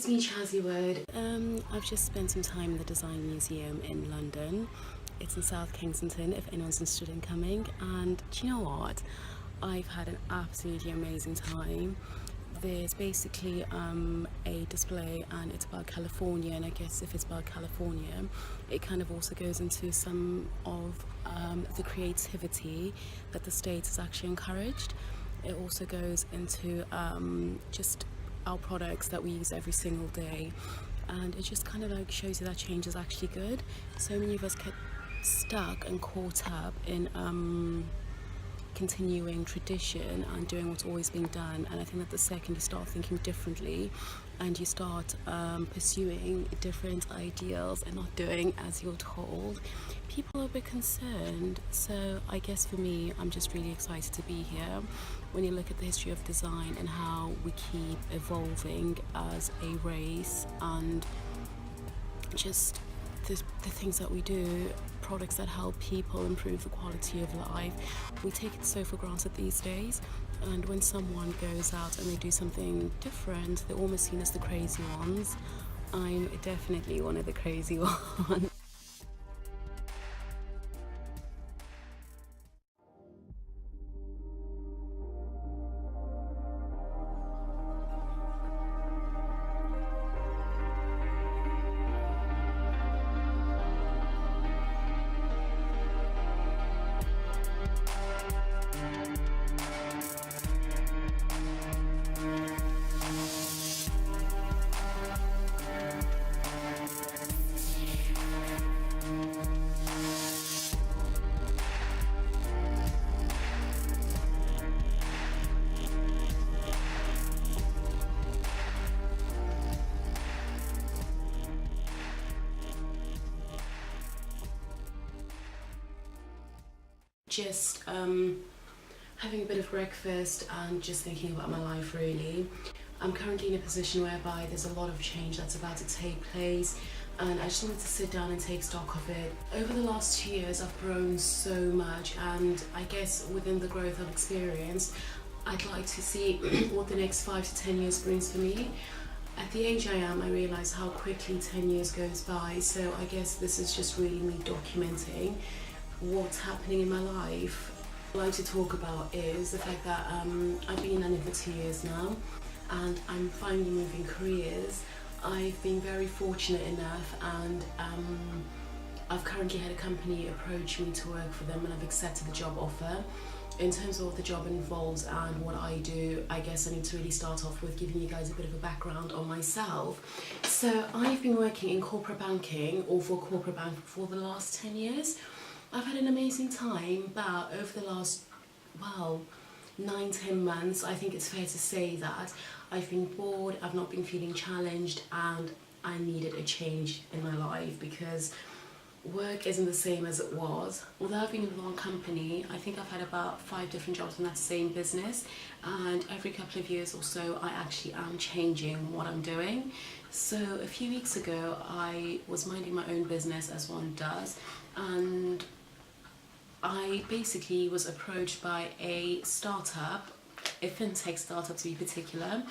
me, Chazzy. I've just spent some time in the Design Museum in London. It's in South Kensington, if anyone's interested in coming. And do you know what? I've had an absolutely amazing time. There's basically a display, and it's about California, and I guess if it's about California, it kind of also goes into some of the creativity that the States has actually encouraged. It also goes into just our products that we use every single day, and it just kind of like shows you that change is actually good. So many of us get stuck and caught up in continuing tradition and doing what's always been done, and I think that the second you start thinking differently and you start pursuing different ideals and not doing as you're told, people are a bit concerned. So I guess for me, I'm just really excited to be here. When you look at the history of design and how we keep evolving as a race, and just the things that we do, products that help people improve the quality of life, we take it so for granted these days. And when someone goes out and they do something different, they're almost seen as the crazy ones. I'm definitely one of the crazy ones. Just having a bit of breakfast and just thinking about my life, really. I'm currently in a position whereby there's a lot of change that's about to take place, and I just wanted to sit down and take stock of it. Over the last 2 years, I've grown so much, and I guess within the growth I've experienced, I'd like to see what the next 5 to 10 years brings for me. At the age I am, I realise how quickly 10 years goes by, so I guess this is just really me documenting what's happening in my life. What I like to talk about is the fact that I've been in London for 2 years now, and I'm finally moving careers. I've been very fortunate enough, and I've currently had a company approach me to work for them, and I've accepted the job offer. In terms of what the job involves and what I do, I guess I need to really start off with giving you guys a bit of a background on myself. So I've been working in corporate banking, or for a corporate bank, for the last 10 years. I've had an amazing time, but over the last, 9-10 months, I think it's fair to say that I've been bored, I've not been feeling challenged, and I needed a change in my life because work isn't the same as it was. Although I've been in one company, I think I've had about 5 different jobs in that same business, and every couple of years or so I actually am changing what I'm doing. So a few weeks ago I was minding my own business, as one does, and I basically was approached by a startup, a fintech startup to be particular,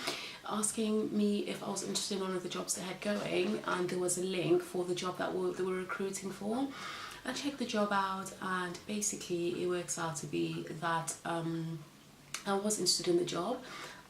asking me if I was interested in one of the jobs they had going, and there was a link for the job that they were recruiting for. I checked the job out, and basically it works out to be that I was interested in the job.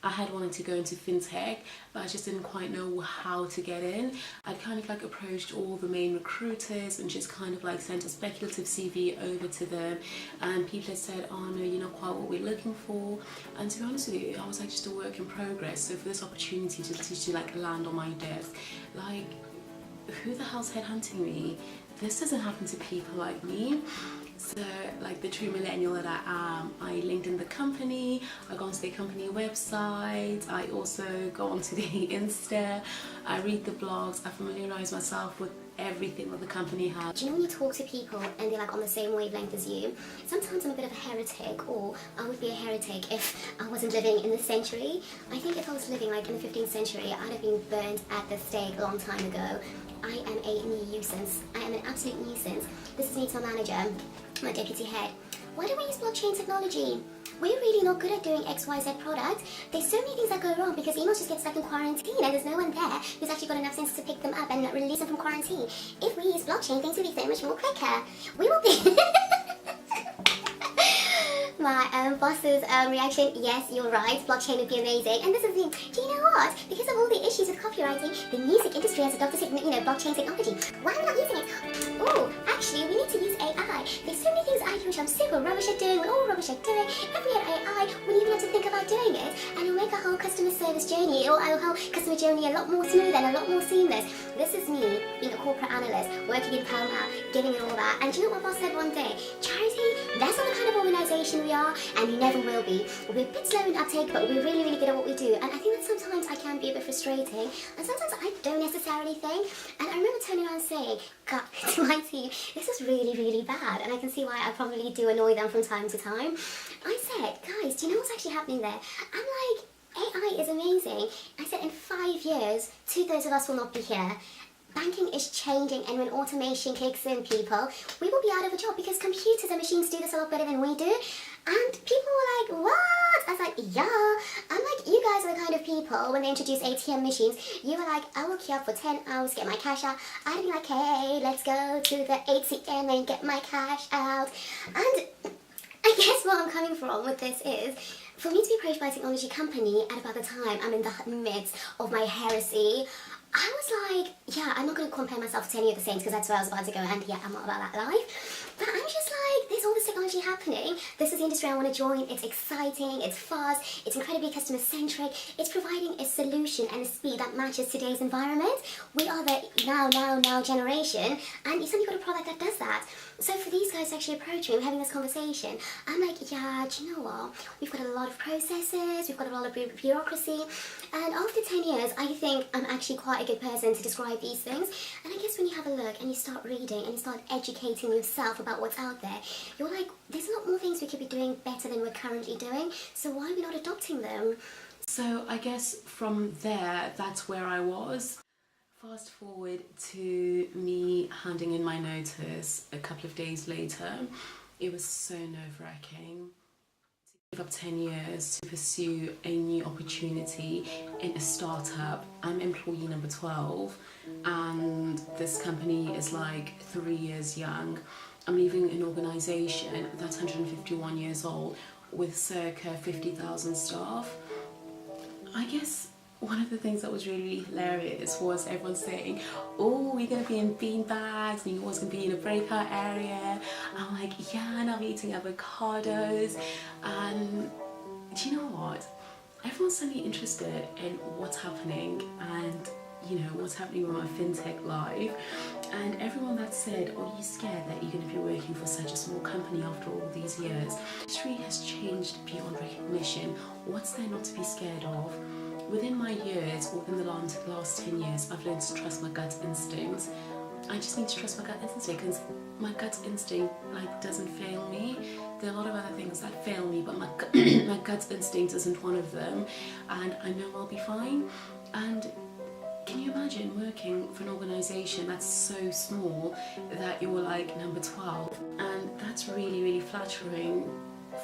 I had wanted to go into fintech, but I just didn't quite know how to get in. I'd kind of like approached all the main recruiters and just kind of like sent a speculative CV over to them, and people had said, oh no, you're not quite what we're looking for. And to be honest with you, I was like just a work in progress. So for this opportunity to like land on my desk, like, who the hell's headhunting me? This doesn't happen to people like me. So, like the true millennial that I am, I linked in the company, I go onto the company website, I also go onto the Insta, I read the blogs, I familiarise myself with everything that the company has. Do you know when you talk to people and they're like on the same wavelength as you? Sometimes I'm a bit of a heretic, or I would be a heretic if I wasn't living in this century. I think if I was living like in the 15th century, I'd have been burnt at the stake a long time ago. I am a nuisance. I am an absolute nuisance. This is me to my manager, my deputy head. why don't we use blockchain technology? We're really not good at doing XYZ product. There's so many things that go wrong because emails just get stuck in quarantine and there's no one there who's actually got enough sense to pick them up and release them from quarantine. If we use blockchain, things will be so much more quicker. We will be... My boss's reaction, yes, you're right, blockchain would be amazing. And this is the thing, do you know what? Because of all the issues with copywriting, the music industry has adopted, blockchain technology. Why are we not using it? Oh, actually, we need to use AI. There's so many things I do which I'm super rubbish at doing, we're all rubbish at doing. If we had AI, we wouldn't even have to think about doing it. And it'll make our whole customer service journey, it'll whole customer journey a lot more smooth and a lot more seamless. This is me, being a corporate analyst, working in Palma, giving it all that. And do you know what my boss said one day? Charity, that's not the kind of organisation we are, and we never will be. We're a bit slow in uptake, but we're really, really good at what we do. And I think that sometimes I can be a bit frustrating, and sometimes I don't necessarily think. And I remember turning around and saying, God, to my team, this is really, really bad. And I can see why I probably do annoy them from time to time. I said, guys, do you know what's actually happening there? I'm like, AI is amazing. I said, in 5 years, 2/3 of us will not be here. Banking is changing, and when automation kicks in, people, we will be out of a job because computers and machines do this a lot better than we do. And people were like, what? I was like, yeah. I'm like, you guys are the kind of people, when they introduce ATM machines, you were like, I will queue up for 10 hours, get my cash out. I'd be like, hey, let's go to the ATM and get my cash out. And I guess where I'm coming from with this is, for me to be approached by a technology company at about the time I'm in the midst of my heresy, I was like, yeah, I'm not going to compare myself to any of the saints because that's where I was about to go, and yeah, I'm not about that life. But I'm just like, there's all this technology happening. This is the industry I want to join. It's exciting, it's fast, it's incredibly customer-centric. It's providing a solution and a speed that matches today's environment. We are the now generation, and you suddenly got a product that does that. So for these guys to actually approach me, we're having this conversation, I'm like, yeah, do you know what? We've got a lot of processes, we've got a lot of bureaucracy, and after 10 years, I think I'm actually quite a good person to describe these things. And I guess when you have a look and you start reading and you start educating yourself about what's out there, you're like, there's a lot more things we could be doing better than we're currently doing, so why are we not adopting them? So I guess from there, that's where I was. Fast forward to me handing in my notice a couple of days later. It was so nerve-wracking to give up 10 years to pursue a new opportunity in a startup. I'm employee number 12 and this company is like 3 years young. I'm leaving an organisation that's 151 years old with circa 50,000 staff. I guess one of the things that was really hilarious was everyone saying, oh, we're going to be in bean bags and you're always going to be in a breakout area. I'm like, yeah, and I'm eating avocados. And do you know what? Everyone's suddenly interested in what's happening and, you know, what's happening with my fintech life. And everyone that said, are you scared that you're going to be working for such a small company after all these years? History has changed beyond recognition. What's there not to be scared of? Within my years, or within the last 10 years, I've learned to trust my gut instinct. I just need to trust my gut instinct because my gut instinct doesn't fail me. There are a lot of other things that fail me, but my gut instinct isn't one of them, and I know I'll be fine. And can you imagine working for an organisation that's so small that you're like number 12? And that's really, really flattering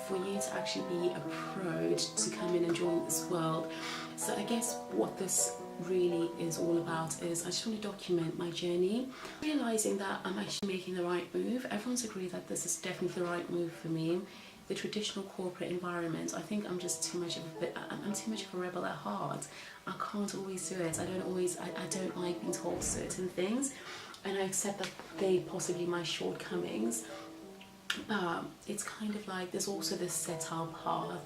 for you to actually be approached to come in and join this world. So I guess what this really is all about is I just want to document my journey, realising that I'm actually making the right move. Everyone's agreed that this is definitely the right move for me. The traditional corporate environment, I think I'm just too much of a rebel at heart. I can't always do it. I don't like being told certain things, and I accept that they possibly my shortcomings. But it's kind of like there's also this set up path.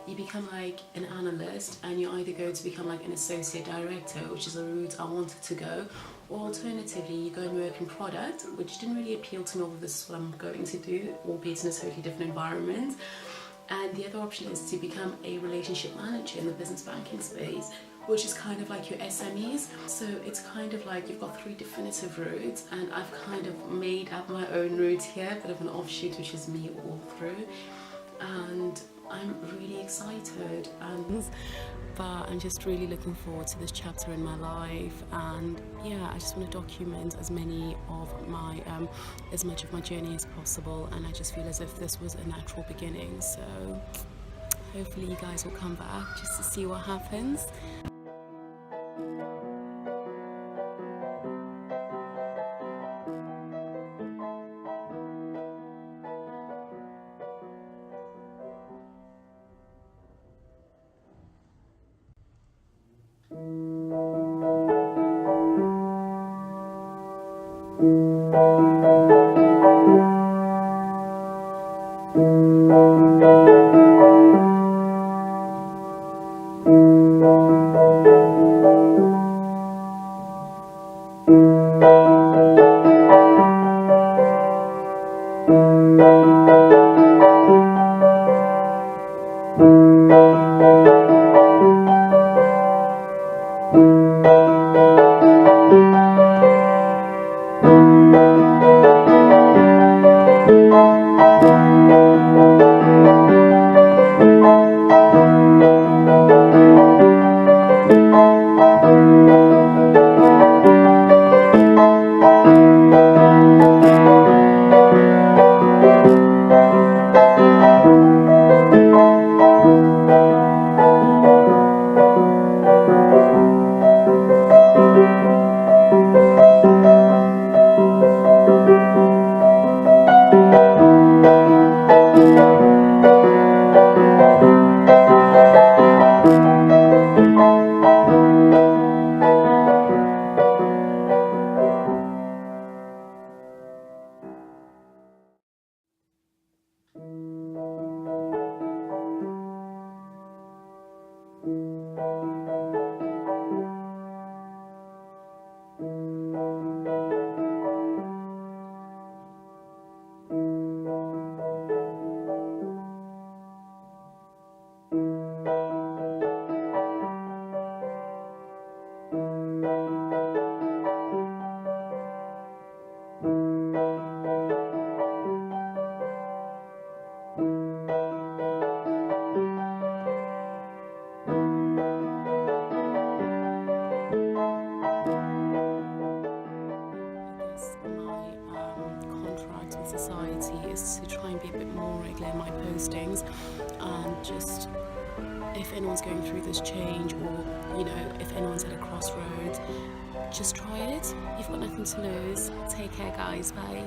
You become like an analyst and you either go to become like an associate director, which is a route I wanted to go, or alternatively you go and work in product, which didn't really appeal to me, although this is what I'm going to do, albeit in a totally different environment. And the other option is to become a relationship manager in the business banking space, which is kind of like your SMEs. So it's kind of like you've got 3 definitive routes, and I've kind of made up my own route here, a bit of an offshoot, which is me all through. And I'm really excited, but I'm just really looking forward to this chapter in my life. And yeah, I just want to document as much of my journey as possible, and I just feel as if this was a natural beginning. So hopefully you guys will come back just to see what happens. Society is to try and be a bit more regular in my postings, and just if anyone's going through this change, or if anyone's at a crossroads, just try it. You've got nothing to lose. Take care, guys. Bye.